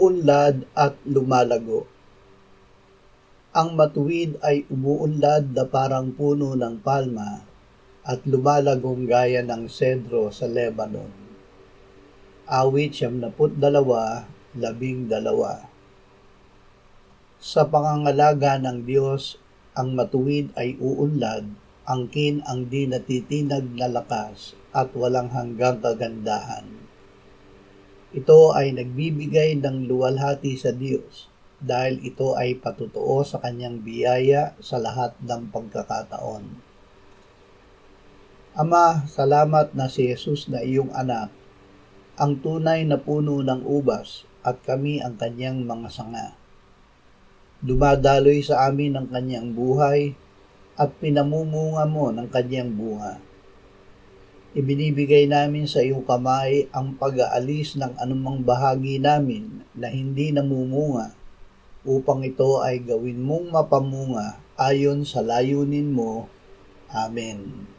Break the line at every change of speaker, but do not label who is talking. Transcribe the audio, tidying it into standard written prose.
umuunlad at lumalago. Ang matuwid ay umuunlad na parang puno ng palma at lumalagong gaya ng sedro sa Lebanon. Awit 72:12. Sa pangangalaga ng Diyos, ang matuwid ay uunlad, angkin ang di natitinag na lakas at walang hanggang kagandahan. Ito ay nagbibigay ng luwalhati sa Diyos dahil ito ay patotoo sa kanyang biyaya sa lahat ng pagkakataon. Ama, salamat na si Jesus na iyong anak, ang tunay na puno ng ubas at kami ang kanyang mga sanga. Dumadaloy sa amin ang kanyang buhay at pinamumunga mo ng kanyang bunga. Ibinibigay namin sa iyong kamay ang pag-aalis ng anumang bahagi namin na hindi namumunga upang ito ay gawin mong mapamunga ayon sa layunin mo. Amen.